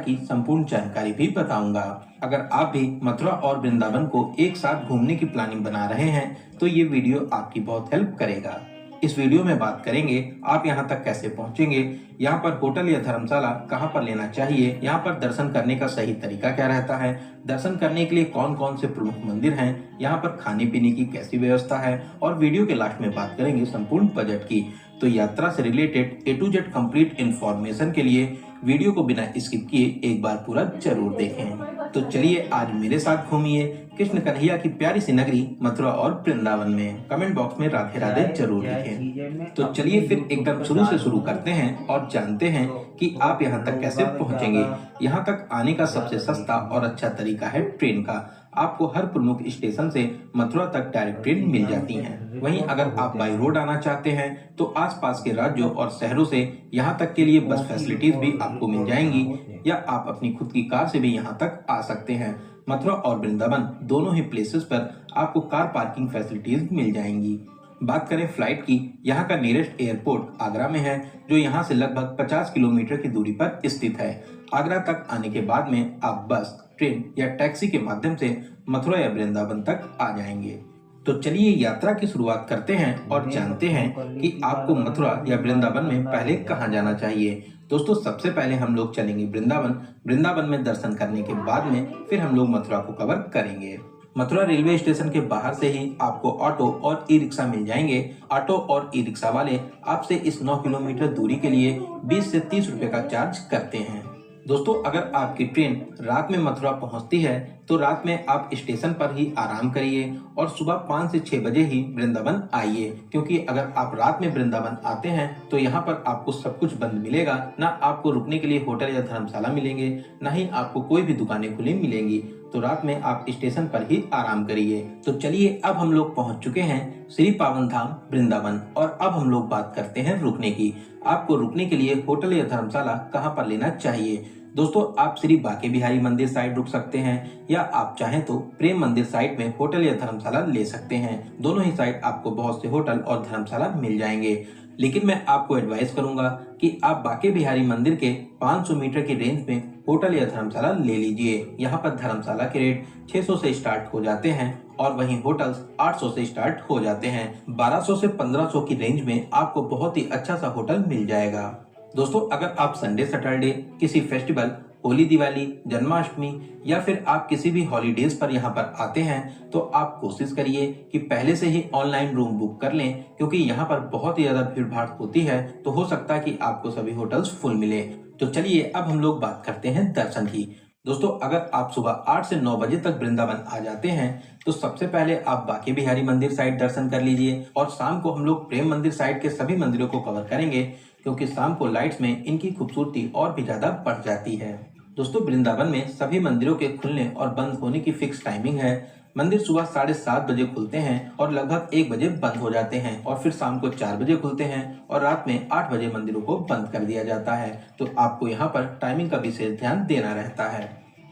की संपूर्ण जानकारी भी बताऊंगा। अगर आप भी मथुरा और वृंदावन को एक साथ घूमने की प्लानिंग बना रहे हैं तो ये वीडियो आपकी बहुत हेल्प करेगा। इस वीडियो में बात करेंगे आप यहाँ तक कैसे पहुँचेंगे, यहाँ पर होटल या धर्मशाला कहाँ पर लेना चाहिए, यहाँ पर दर्शन करने का सही तरीका क्या रहता है, दर्शन करने के लिए कौन कौन से प्रमुख मंदिर हैं, यहाँ पर खाने पीने की कैसी व्यवस्था है और वीडियो के लास्ट में बात करेंगे संपूर्ण बजट की। तो यात्रा से related A to Z complete information के लिए वीडियो को बिना स्किप किए एक बार पूरा जरूर देखें। तो चलिए आज मेरे साथ घूमिए कृष्ण कन्हैया की प्यारी सी नगरी मथुरा और वृंदावन में। कमेंट बॉक्स में राधे राधे जरूर लिखें। तो चलिए फिर एकदम शुरू से शुरू करते हैं और जानते हैं कि आप यहाँ तक कैसे पहुँचेंगे। यहाँ तक आने का सबसे सस्ता और अच्छा तरीका है ट्रेन का। आपको हर प्रमुख स्टेशन से मथुरा तक डायरेक्ट ट्रेन मिल जाती हैं। वहीं अगर आप बाई रोड आना चाहते हैं तो आसपास के राज्यों और शहरों से यहाँ तक के लिए बस फैसिलिटीज भी आपको मिल जाएंगी या आप अपनी खुद की कार से भी यहाँ तक आ सकते हैं। मथुरा और वृंदावन दोनों ही प्लेसेस पर आपको कार पार्किंग फैसिलिटीज मिल जाएंगी। बात करें फ्लाइट की, यहाँ का नियरेस्ट एयरपोर्ट आगरा में है जो यहाँ से लगभग 50 किलोमीटर की दूरी पर स्थित है। आगरा तक आने के बाद में आप बस, ट्रेन या टैक्सी के माध्यम से मथुरा या वृंदावन तक आ जाएंगे। तो चलिए यात्रा की शुरुआत करते हैं और जानते हैं कि आपको मथुरा या वृंदावन में पहले कहाँ जाना चाहिए। दोस्तों सबसे पहले हम लोग चलेंगे वृंदावन में दर्शन करने के बाद में फिर हम लोग मथुरा को कवर करेंगे। मथुरा रेलवे स्टेशन के बाहर से ही आपको ऑटो और ई रिक्शा मिल जाएंगे। ऑटो और ई रिक्शा वाले आपसे इस 9 किलोमीटर दूरी के लिए 20 से 30 रुपए का चार्ज करते हैं। दोस्तों अगर आपकी ट्रेन रात में मथुरा पहुंचती है तो रात में आप स्टेशन पर ही आराम करिए और सुबह 5 से 6 बजे ही वृंदावन आइए, क्योंकि अगर आप रात में वृंदावन आते हैं तो यहाँ पर आपको सब कुछ बंद मिलेगा। ना आपको रुकने के लिए होटल या धर्मशाला मिलेंगे, ना ही आपको कोई भी दुकानें खुली मिलेंगी। तो रात में आप स्टेशन पर ही आराम करिए। तो चलिए अब हम लोग पहुंच चुके हैं श्री पावन धाम वृंदावन और अब हम लोग बात करते हैं रुकने की। आपको रुकने के लिए होटल या धर्मशाला कहाँ पर लेना चाहिए। दोस्तों आप श्री बांके बिहारी मंदिर साइड रुक सकते हैं या आप चाहें तो प्रेम मंदिर साइड में होटल या धर्मशाला ले सकते हैं। दोनों ही साइड आपको बहुत से होटल और धर्मशाला मिल जाएंगे, लेकिन मैं आपको एडवाइस करूंगा कि आप बांके बिहारी मंदिर के 500 मीटर की रेंज में होटल या धर्मशाला ले लीजिए। यहाँ पर धर्मशाला के रेट 600 से स्टार्ट हो जाते हैं और वहीं होटल्स 800 से स्टार्ट हो जाते हैं। 1200 से 1500 की रेंज में आपको बहुत ही अच्छा सा होटल मिल जाएगा। दोस्तों अगर आप संडे सैटरडे किसी फेस्टिवल, होली, दिवाली, जन्माष्टमी या फिर आप किसी भी हॉलीडेज पर यहाँ पर आते हैं तो आप कोशिश करिए कि पहले से ही ऑनलाइन रूम बुक कर लें, क्योंकि यहाँ पर बहुत ही ज्यादा भीड़ भाड़ होती है तो हो सकता है कि आपको सभी होटल्स फुल मिले। तो चलिए अब हम लोग बात करते हैं दर्शन की। दोस्तों अगर आप सुबह 8 से 9 बजे तक वृंदावन आ जाते हैं तो सबसे पहले आप बांके बिहारी मंदिर साइड दर्शन कर लीजिए और शाम को हम लोग प्रेम मंदिर साइड के सभी मंदिरों को कवर करेंगे, क्योंकि शाम को लाइट्स में इनकी खूबसूरती और भी ज्यादा बढ़ जाती है। दोस्तों वृंदावन में सभी मंदिरों के खुलने और बंद होने की फिक्स टाइमिंग है। मंदिर सुबह 7:30 बजे खुलते हैं और लगभग 1 बजे बंद हो जाते हैं और फिर शाम को 4 बजे खुलते हैं और रात में 8 बजे मंदिरों को बंद कर दिया जाता है। तो आपको यहाँ पर टाइमिंग का विशेष ध्यान देना रहता है।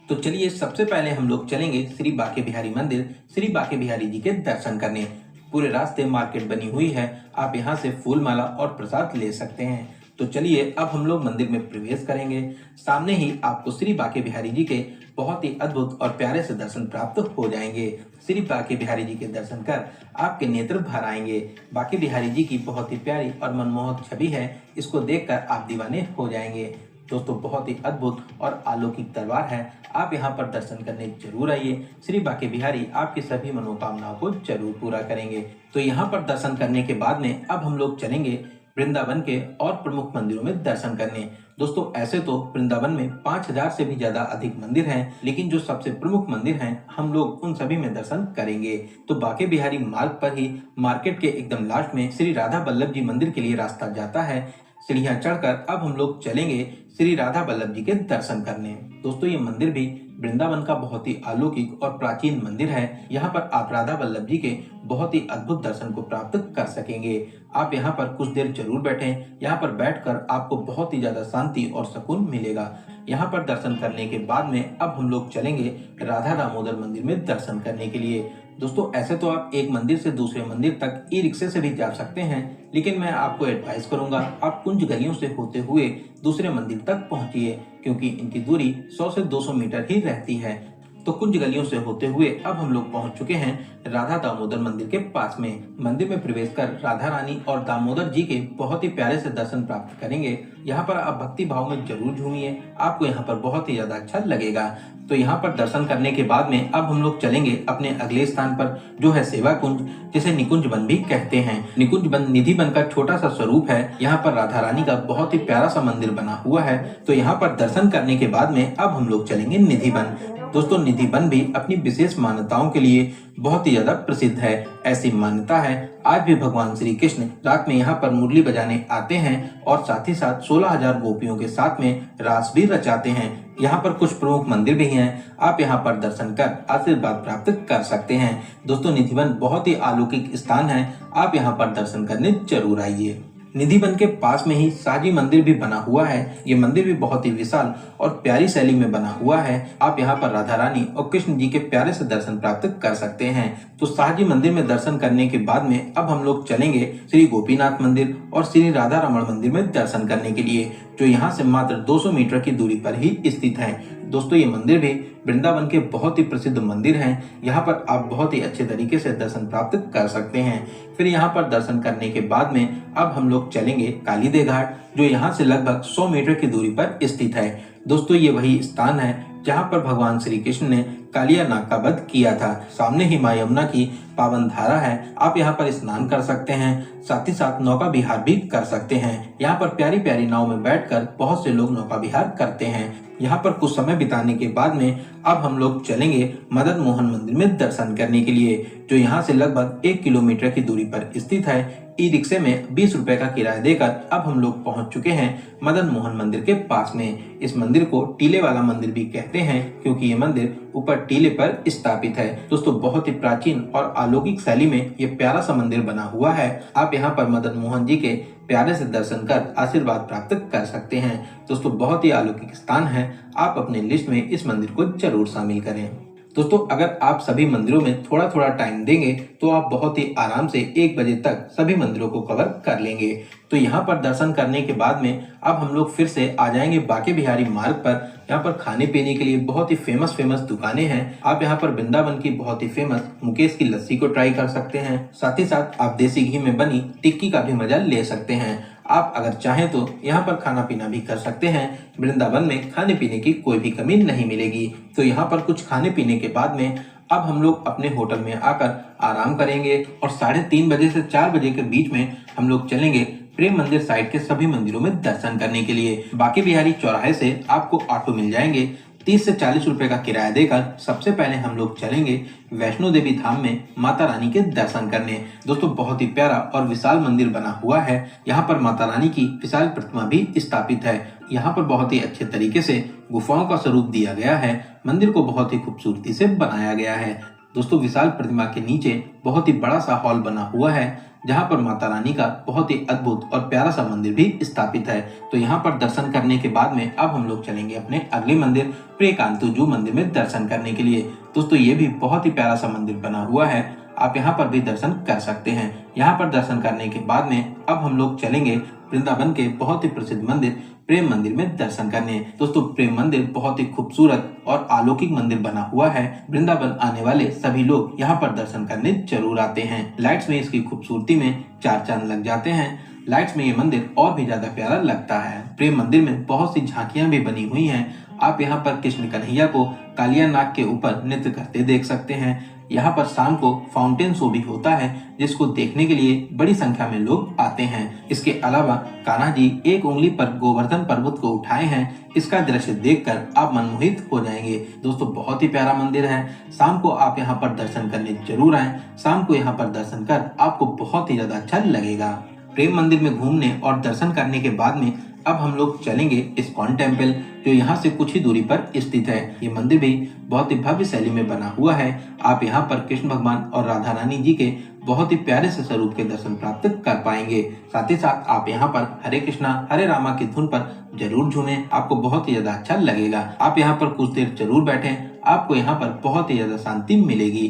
तो चलिए सबसे पहले हम लोग चलेंगे श्री बांके बिहारी मंदिर, श्री बांके बिहारी जी के दर्शन करने। पूरे रास्ते मार्केट बनी हुई है, आप यहाँ से फूल माला और प्रसाद ले सकते हैं। तो चलिए अब हम लोग मंदिर में प्रवेश करेंगे। सामने ही आपको श्री बांके बिहारी जी के बहुत ही अद्भुत और प्यारे से दर्शन प्राप्त हो जाएंगे। श्री बांके बिहारी जी के दर्शन कर आपके नेत्र भर आएंगे। बांके बिहारी जी की बहुत ही प्यारी और मनमोहक छवि है, इसको देखकर आप दीवाने हो जाएंगे। दोस्तों बहुत ही अद्भुत और अलौकिक दरबार है, आप यहाँ पर दर्शन करने जरूर आइए। श्री बांके बिहारी आपकी सभी मनोकामनाओं को जरूर पूरा करेंगे। तो यहाँ पर दर्शन करने के बाद में अब हम लोग चलेंगे वृंदावन के और प्रमुख मंदिरों में दर्शन करने। दोस्तों ऐसे तो वृंदावन में 5000 से भी ज्यादा अधिक मंदिर हैं, लेकिन जो सबसे प्रमुख मंदिर हैं हम लोग उन सभी में दर्शन करेंगे। तो बांके बिहारी मार्ग पर ही मार्केट के एकदम लास्ट में श्री राधा वल्लभ जी मंदिर के लिए रास्ता जाता है। सीढ़ियां चढ़कर अब हम लोग चलेंगे श्री राधा वल्लभ जी के दर्शन करने। दोस्तों ये मंदिर भी वृंदावन का बहुत ही अलौकिक और प्राचीन मंदिर है। यहाँ पर आप राधा वल्लभ जी के बहुत ही अद्भुत दर्शन को प्राप्त कर सकेंगे। आप यहाँ पर कुछ देर जरूर बैठें, यहाँ पर बैठकर आपको बहुत ही ज्यादा शांति और सुकून मिलेगा। यहाँ पर दर्शन करने के बाद में अब हम लोग चलेंगे राधा दामोदर मंदिर में दर्शन करने के लिए। दोस्तों ऐसे तो आप एक मंदिर से दूसरे मंदिर तक ई रिक्शे से भी जा सकते हैं, लेकिन मैं आपको एडवाइस करूंगा आप कुंज गलियों से होते हुए दूसरे मंदिर तक पहुंचिए, क्योंकि इनकी दूरी 100 से 200 मीटर ही रहती है। तो कुंज गलियों से होते हुए अब हम लोग पहुंच चुके हैं राधा दामोदर मंदिर के पास में। मंदिर में प्रवेश कर राधा रानी और दामोदर जी के बहुत ही प्यारे से दर्शन प्राप्त करेंगे। यहाँ पर आप भक्ति भाव में जरूर झूमिए, आपको यहाँ पर बहुत ही ज्यादा अच्छा लगेगा। तो यहाँ पर दर्शन करने के बाद में अब हम लोग चलेंगे अपने अगले स्थान पर, जो है सेवा कुंज, जिसे निकुंज वन भी कहते हैं। निकुंज वन निधि वन का छोटा सा स्वरूप है। यहाँ पर राधा रानी का बहुत ही प्यारा सा मंदिर बना हुआ है। तो यहाँ पर दर्शन करने के बाद में अब हम लोग चलेंगे निधि वन। दोस्तों निधि वन भी अपनी विशेष मान्यताओं के लिए बहुत ही ज्यादा प्रसिद्ध है। ऐसी मान्यता है आज भी भगवान श्री कृष्ण रात में यहाँ पर मुरली बजाने आते हैं और साथ ही साथ 16,000 गोपियों के साथ में रास भी रचाते हैं। यहाँ पर कुछ प्रमुख मंदिर भी हैं, आप यहाँ पर दर्शन कर आशीर्वाद प्राप्त कर सकते हैं। दोस्तों निधि वन बहुत ही अलौकिक स्थान है, आप यहाँ पर दर्शन करने जरूर आइए। निधि वन के पास में ही शाहजी मंदिर भी बना हुआ है। ये मंदिर भी बहुत ही विशाल और प्यारी शैली में बना हुआ है। आप यहाँ पर राधा रानी और कृष्ण जी के प्यारे से दर्शन प्राप्त कर सकते हैं। तो शाहजी मंदिर में दर्शन करने के बाद में अब हम लोग चलेंगे श्री गोपीनाथ मंदिर और श्री राधा रमण मंदिर में दर्शन करने के लिए, जो यहाँ से मात्र 200 मीटर की दूरी पर ही स्थित है। दोस्तों ये मंदिर भी वृंदावन के बहुत ही प्रसिद्ध मंदिर हैं। यहाँ पर आप बहुत ही अच्छे तरीके से दर्शन प्राप्त कर सकते हैं। फिर यहाँ पर दर्शन करने के बाद में अब हम लोग चलेंगे कालीदे घाट, जो यहाँ से लगभग 100 मीटर की दूरी पर स्थित है। दोस्तों ये वही स्थान है जहाँ पर भगवान श्री कृष्ण ने कालिया नाग का वध किया था। सामने ही माँ यमुना की पावन धारा है, आप यहाँ पर स्नान कर सकते हैं, साथ ही साथ नौका विहार भी कर सकते हैं। यहाँ पर प्यारी प्यारी नाव में बैठकर बहुत से लोग नौका विहार करते हैं। यहाँ पर कुछ समय बिताने के बाद में अब हम लोग चलेंगे मदन मोहन मंदिर में दर्शन करने के लिए, जो यहाँ से लगभग 1 किलोमीटर की दूरी पर स्थित है। ई रिक्शे में 20 रुपए का किराया देकर अब हम लोग पहुंच चुके हैं मदन मोहन मंदिर के पास में। इस मंदिर को टीले वाला मंदिर भी कहते हैं, क्योंकि ये मंदिर ऊपर टीले पर स्थापित है। दोस्तों बहुत ही प्राचीन और अलौकिक शैली में ये प्यारा सा मंदिर बना हुआ है। आप यहाँ पर मदन मोहन जी के प्यारे से दर्शन कर आशीर्वाद प्राप्त कर सकते हैं। दोस्तों बहुत ही अलौकिक स्थान है, आप अपने लिस्ट में इस मंदिर को जरूर शामिल करें। दोस्तों अगर आप सभी मंदिरों में थोड़ा थोड़ा टाइम देंगे तो आप बहुत ही आराम से 1 बजे तक सभी मंदिरों को कवर कर लेंगे। तो यहाँ पर दर्शन करने के बाद में अब हम लोग फिर से आ जाएंगे बांके बिहारी मार्ग पर। यहाँ पर खाने पीने के लिए बहुत ही फेमस दुकानें हैं। आप यहाँ पर वृंदावन की बहुत ही फेमस मुकेश की लस्सी को ट्राई कर सकते हैं। साथ ही साथ आप देसी घी में बनी टिक्की का भी मजा ले सकते हैं। आप अगर चाहें तो यहाँ पर खाना पीना भी कर सकते हैं। वृंदावन में खाने पीने की कोई भी कमी नहीं मिलेगी। तो यहाँ पर कुछ खाने पीने के बाद में अब हम लोग अपने होटल में आकर आराम करेंगे और 3:30 बजे से 4 बजे के बीच में हम लोग चलेंगे प्रेम मंदिर साइड के सभी मंदिरों में दर्शन करने के लिए। बांके बिहारी चौराहे से आपको ऑटो मिल जाएंगे। 30 से 40 रुपए का किराया देकर सबसे पहले हम लोग चलेंगे वैष्णो देवी धाम में माता रानी के दर्शन करने। दोस्तों बहुत ही प्यारा और विशाल मंदिर बना हुआ है। यहाँ पर माता रानी की विशाल प्रतिमा भी स्थापित है। यहाँ पर बहुत ही अच्छे तरीके से गुफाओं का स्वरूप दिया गया है। मंदिर को बहुत ही खूबसूरती से बनाया गया है। दोस्तों विशाल प्रतिमा के नीचे बहुत ही बड़ा सा हॉल बना हुआ है, जहाँ पर माता रानी का बहुत ही अद्भुत और प्यारा सा मंदिर भी स्थापित है। तो यहाँ पर दर्शन करने के बाद में अब हम लोग चलेंगे अपने अगले मंदिर प्रियकांतुजू मंदिर में दर्शन करने के लिए। दोस्तों ये भी बहुत ही प्यारा सा मंदिर बना हुआ है, आप यहाँ पर भी दर्शन कर सकते हैं। यहाँ पर दर्शन करने के बाद में अब हम लोग चलेंगे वृंदावन के बहुत ही प्रसिद्ध मंदिर प्रेम मंदिर में दर्शन करने। दोस्तों प्रेम मंदिर बहुत ही खूबसूरत और अलौकिक मंदिर बना हुआ है। वृंदावन आने वाले सभी लोग यहाँ पर दर्शन करने जरूर आते हैं। लाइट्स में इसकी खूबसूरती में 4 चांद लग जाते हैं। लाइट्स में ये मंदिर और भी ज्यादा प्यारा लगता है। प्रेम मंदिर में बहुत सी झांकियां भी बनी हुई हैं। आप यहाँ पर कृष्ण कन्हैया को कालिया नाग के ऊपर नृत्य करते देख सकते हैं। यहाँ पर शाम को फाउंटेन शो भी होता है, जिसको देखने के लिए बड़ी संख्या में लोग आते हैं। इसके अलावा कान्हा जी एक उंगली पर गोवर्धन पर्वत को उठाए हैं। इसका दृश्य देखकर आप मनमोहित हो जाएंगे। दोस्तों बहुत ही प्यारा मंदिर है। शाम को आप यहाँ पर दर्शन करने जरूर आए। शाम को यहाँ पर दर्शन कर आपको बहुत ही ज्यादा अच्छा लगेगा। प्रेम मंदिर में घूमने और दर्शन करने के बाद में अब हम लोग चलेंगे इस्कॉन टेम्पल, जो यहाँ से कुछ ही दूरी पर स्थित है। ये मंदिर भी बहुत ही भव्य शैली में बना हुआ है। आप यहाँ पर कृष्ण भगवान और राधा रानी जी के बहुत ही प्यारे से स्वरूप के दर्शन प्राप्त कर पाएंगे। साथ ही साथ आप यहाँ पर हरे कृष्णा हरे रामा की धुन पर जरूर झूमें, आपको बहुत ही ज्यादा अच्छा लगेगा। आप यहाँ पर कुछ देर जरूर बैठें, आपको यहाँ पर बहुत ही ज्यादा शांति मिलेगी।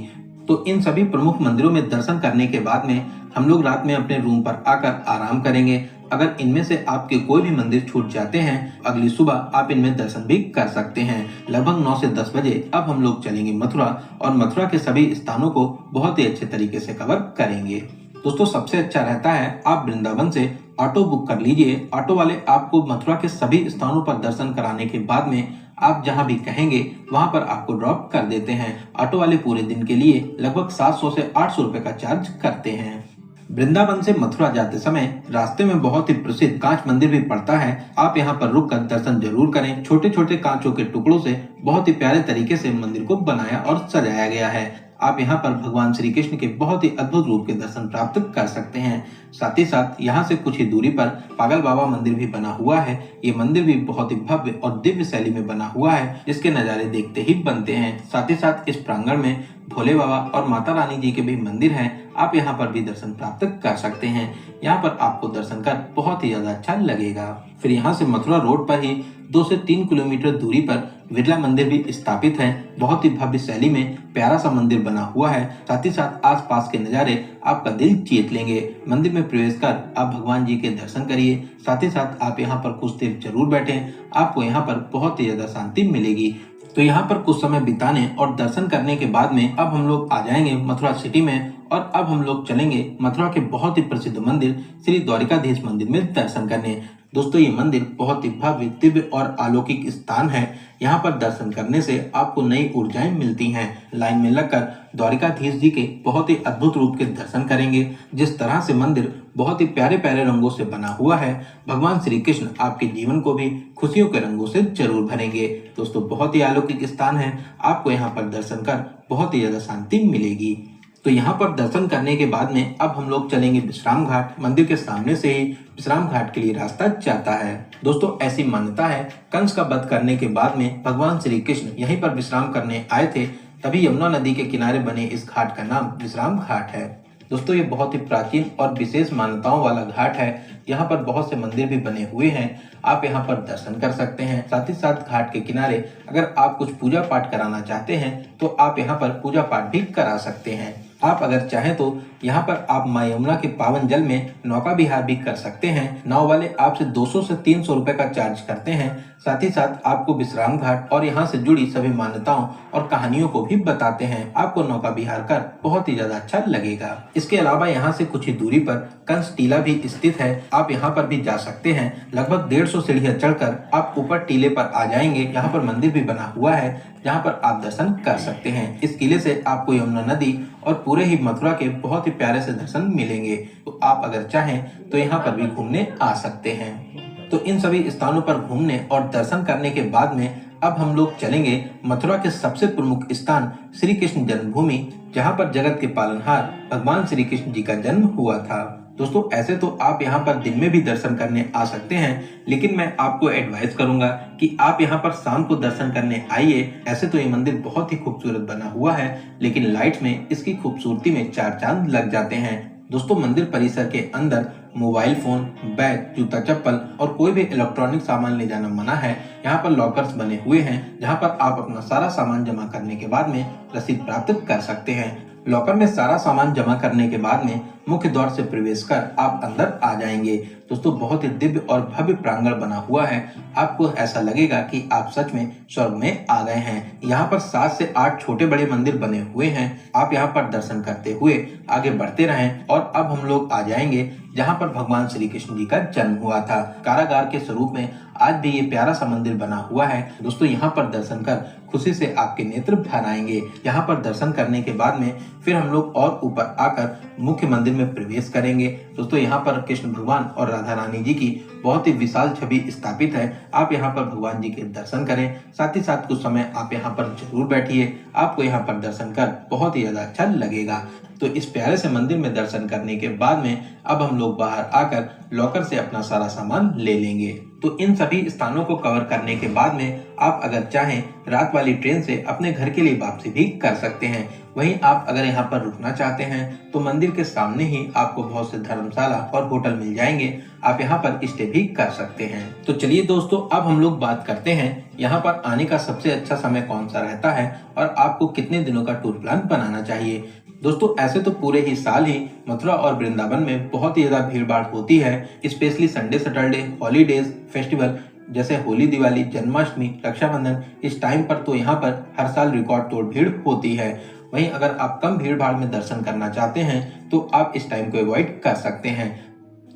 तो इन सभी प्रमुख मंदिरों में दर्शन करने के बाद में हम लोग रात में अपने रूम पर आकर आराम करेंगे। अगर इनमें से आपके कोई भी मंदिर छूट जाते हैं, अगली सुबह आप इनमें दर्शन भी कर सकते हैं। लगभग 9 से 10 बजे अब हम लोग चलेंगे मथुरा और मथुरा के सभी स्थानों को बहुत ही अच्छे तरीके से कवर करेंगे। दोस्तों, सबसे अच्छा रहता है आप वृंदावन से ऑटो बुक कर लीजिए। ऑटो वाले आपको मथुरा के सभी स्थानों पर दर्शन कराने के बाद में आप जहां भी कहेंगे वहां पर आपको ड्रॉप कर देते हैं। ऑटो वाले पूरे दिन के लिए लगभग 700 से 800 रुपए का चार्ज करते हैं। वृंदावन से मथुरा जाते समय रास्ते में बहुत ही प्रसिद्ध कांच मंदिर भी पड़ता है। आप यहाँ पर रुककर दर्शन जरूर करें। छोटे छोटे कांचों के टुकड़ों से बहुत ही प्यारे तरीके से मंदिर को बनाया और सजाया गया है। आप यहाँ पर भगवान श्री कृष्ण के बहुत ही अद्भुत रूप के दर्शन प्राप्त कर सकते हैं। साथ ही साथ यहाँ से कुछ ही दूरी पर पागल बाबा मंदिर भी बना हुआ है। ये मंदिर भी बहुत ही भव्य और दिव्य शैली में बना हुआ है, जिसके नज़ारे देखते ही बनते हैं। साथ ही साथ इस प्रांगण में भोले बाबा और माता रानी जी के भी मंदिर हैं। आप यहाँ पर भी दर्शन प्राप्त कर सकते हैं। यहाँ पर आपको दर्शन कर बहुत ही ज्यादा अच्छा लगेगा। फिर यहाँ से मथुरा रोड पर ही 2 से 3 किलोमीटर दूरी पर बिरला मंदिर भी स्थापित है। बहुत ही भव्य शैली में प्यारा सा मंदिर बना हुआ है। साथ ही साथ आसपास के नज़ारे आपका दिल जीत लेंगे। मंदिर में प्रवेश कर आप भगवान जी के दर्शन करिए। साथ ही साथ आप यहाँ पर कुछ देर जरूर बैठें, आपको यहाँ पर बहुत ही ज्यादा शांति मिलेगी। तो यहाँ पर कुछ समय बिताने और दर्शन करने के बाद में अब हम लोग आ जाएंगे मथुरा सिटी में और अब हम लोग चलेंगे मथुरा के बहुत ही प्रसिद्ध मंदिर श्री द्वारिकाधीश मंदिर में दर्शन करने। दोस्तों, ये मंदिर बहुत ही भव्य, दिव्य और अलौकिक स्थान है। यहाँ पर दर्शन करने से आपको नई ऊर्जाएं मिलती हैं। लाइन में लगकर द्वारिकाधीश जी के बहुत ही अद्भुत रूप के दर्शन करेंगे। जिस तरह से मंदिर बहुत ही प्यारे प्यारे रंगों से बना हुआ है, भगवान श्री कृष्ण आपके जीवन को भी खुशियों के रंगों से जरूर भरेंगे। दोस्तों, बहुत ही अलौकिक स्थान है। आपको यहाँ पर दर्शन कर बहुत ही ज्यादा शांति मिलेगी। तो यहाँ पर दर्शन करने के बाद में अब हम लोग चलेंगे विश्राम घाट। मंदिर के सामने से ही विश्राम घाट के लिए रास्ता जाता है। दोस्तों, ऐसी मान्यता है कंस का वध करने के बाद में भगवान श्री कृष्ण यहीं पर विश्राम करने आए थे, तभी यमुना नदी के किनारे बने इस घाट का नाम विश्राम घाट है। दोस्तों, ये बहुत ही प्राचीन और विशेष मान्यताओं वाला घाट है। यहाँ पर बहुत से मंदिर भी बने हुए हैं। आप यहाँ पर दर्शन कर सकते हैं। साथ ही साथ घाट के किनारे अगर आप कुछ पूजा पाठ कराना चाहते हैं तो आप यहाँ पर पूजा पाठ भी करा सकते हैं। आप अगर चाहें तो यहाँ पर आप माँ यमुना के पावन जल में नौका विहार भी कर सकते हैं। नाव वाले आपसे 200 से 300 रुपए का चार्ज करते हैं। साथ ही साथ आपको विश्राम घाट और यहाँ से जुड़ी सभी मान्यताओं और कहानियों को भी बताते हैं। आपको नौका विहार कर बहुत ही ज्यादा अच्छा लगेगा। इसके अलावा यहाँ से कुछ ही दूरी पर कंस टीला भी स्थित है। आप यहाँ पर भी जा सकते हैं। लगभग 150 सीढ़ियाँ चढ़कर आप ऊपर टीले पर आ जाएंगे। यहाँ पर मंदिर भी बना हुआ है जहाँ पर आप दर्शन कर सकते हैं। इस किले से आपको यमुना नदी और पूरे ही मथुरा के बहुत ही प्यारे से दर्शन मिलेंगे। तो आप अगर चाहें तो यहाँ पर भी घूमने आ सकते हैं। तो इन सभी स्थानों पर घूमने और दर्शन करने के बाद में अब हम लोग चलेंगे मथुरा के सबसे प्रमुख स्थान श्री कृष्ण जन्मभूमि, जहाँ पर जगत के पालनहार भगवान श्री कृष्ण जी का जन्म हुआ था। दोस्तों, ऐसे तो आप यहाँ पर दिन में भी दर्शन करने आ सकते हैं, लेकिन मैं आपको एडवाइस करूंगा कि आप यहाँ पर शाम को दर्शन करने आइए। ऐसे तो ये मंदिर बहुत ही खूबसूरत बना हुआ है, लेकिन लाइट में इसकी खूबसूरती में 4 चांद लग जाते हैं। दोस्तों, मंदिर परिसर के अंदर मोबाइल फोन, बैग, जूता चप्पल और कोई भी इलेक्ट्रॉनिक सामान ले जाना मना है। यहाँ पर लॉकर्स बने हुए हैं जहाँ पर आप अपना सारा सामान जमा करने के बाद में रसीद प्राप्त कर सकते हैं। लॉकर में सारा सामान जमा करने के बाद में मुख्य द्वार से प्रवेश कर आप अंदर आ जाएंगे। दोस्तों, बहुत ही दिव्य और भव्य प्रांगण बना हुआ है। आपको ऐसा लगेगा कि आप सच में स्वर्ग में आ गए हैं। यहाँ पर 7 से 8 छोटे बड़े मंदिर बने हुए हैं। आप यहाँ पर दर्शन करते हुए आगे बढ़ते रहें और अब हम लोग आ जाएंगे जहाँ पर भगवान श्री कृष्ण जी का जन्म हुआ था। कारागार के स्वरूप में आज भी ये प्यारा सा मंदिर बना हुआ है। दोस्तों, यहाँ पर दर्शन कर खुशी से आपके नेत्र भर आएंगे। यहाँ पर दर्शन करने के बाद में फिर हम लोग और ऊपर आकर मुख्य मंदिर में प्रवेश करेंगे। दोस्तों, यहाँ पर कृष्ण भगवान और राधा रानी जी की बहुत ही विशाल छवि स्थापित है। आप यहाँ पर भगवान जी के दर्शन करें। साथ ही साथ कुछ समय आप यहाँ पर जरूर बैठिए। आपको यहाँ पर दर्शन कर बहुत ही ज्यादा अच्छा लगेगा। तो इस प्यारे से मंदिर में दर्शन करने के बाद में अब हम लोग बाहर आकर लॉकर से अपना सारा सामान ले लेंगे। तो इन सभी स्थानों को कवर करने के बाद में आप अगर चाहें रात वाली ट्रेन से अपने घर के लिए वापसी भी कर सकते हैं। वहीं आप अगर यहाँ पर रुकना चाहते हैं तो मंदिर के सामने ही आपको बहुत से धर्मशाला और होटल मिल जाएंगे, आप यहाँ पर स्टे भी कर सकते हैं। तो चलिए दोस्तों, अब हम लोग बात करते हैं यहाँ पर आने का सबसे अच्छा समय कौन सा रहता है और आपको कितने दिनों का टूर प्लान बनाना चाहिए। दोस्तों, ऐसे तो पूरे ही साल ही मथुरा और वृंदावन में बहुत ही ज्यादा भीड़ भाड़ होती है, specially Sunday Saturday, holidays, festival जैसे होली, दिवाली, जन्माष्टमी, रक्षाबंधन। इस टाइम पर तो यहाँ पर हर साल रिकॉर्ड तोड़ भीड़ होती है। वहीं अगर आप कम भीड़ भाड़ में दर्शन करना चाहते हैं तो आप इस टाइम को अवॉइड कर सकते हैं।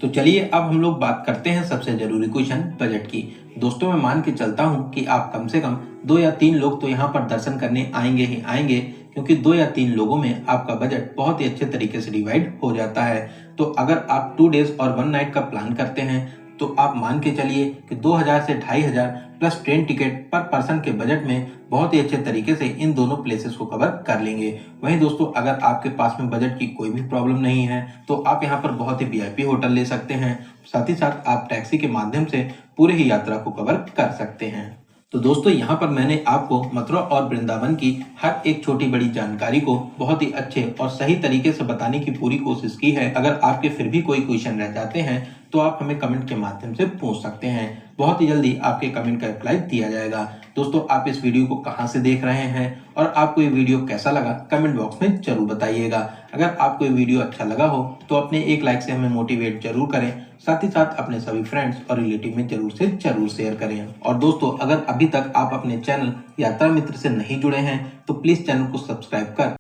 तो चलिए अब हम लोग बात करते हैं सबसे जरूरी क्वेश्चन, बजट की। दोस्तों, मैं मान के चलता हूँ कि आप कम से कम 2 या 3 लोग तो यहाँ पर दर्शन करने आएंगे ही आएंगे, क्योंकि 2 या 3 लोगों में आपका बजट बहुत ही अच्छे तरीके से डिवाइड हो जाता है। तो अगर आप 2 डेज और 1 नाइट का प्लान करते हैं तो आप मान के चलिए कि 2000 से 2500 प्लस ट्रेन टिकट पर पर्सन के बजट में बहुत ही अच्छे तरीके से इन दोनों प्लेसेस को कवर कर लेंगे। वहीं दोस्तों, अगर आपके पास में बजट की कोई भी प्रॉब्लम नहीं है तो आप यहाँ पर बहुत ही वीआईपी होटल ले सकते हैं। साथ ही साथ आप टैक्सी के माध्यम से पूरे ही यात्रा को कवर कर सकते हैं। तो दोस्तों, यहाँ पर मैंने आपको मथुरा और वृंदावन की हर एक छोटी बड़ी जानकारी को बहुत ही अच्छे और सही तरीके से बताने की पूरी कोशिश की है। अगर आपके फिर भी कोई क्वेश्चन रह जाते हैं तो आप हमें कमेंट के माध्यम से पूछ सकते हैं। बहुत ही जल्दी आपके कमेंट का रिप्लाई दिया जाएगा। दोस्तों, आप इस वीडियो को कहां से देख रहे हैं और आपको ये वीडियो कैसा लगा कमेंट बॉक्स में जरूर बताइएगा। अगर आपको ये वीडियो अच्छा लगा हो तो अपने एक लाइक से हमें मोटिवेट जरूर करें। साथ ही साथ अपने सभी फ्रेंड्स और रिलेटिव में जरूर से जरूर शेयर करें। और दोस्तों, अगर अभी तक आप अपने चैनल यात्रा मित्र से नहीं जुड़े हैं तो प्लीज चैनल को सब्सक्राइब कर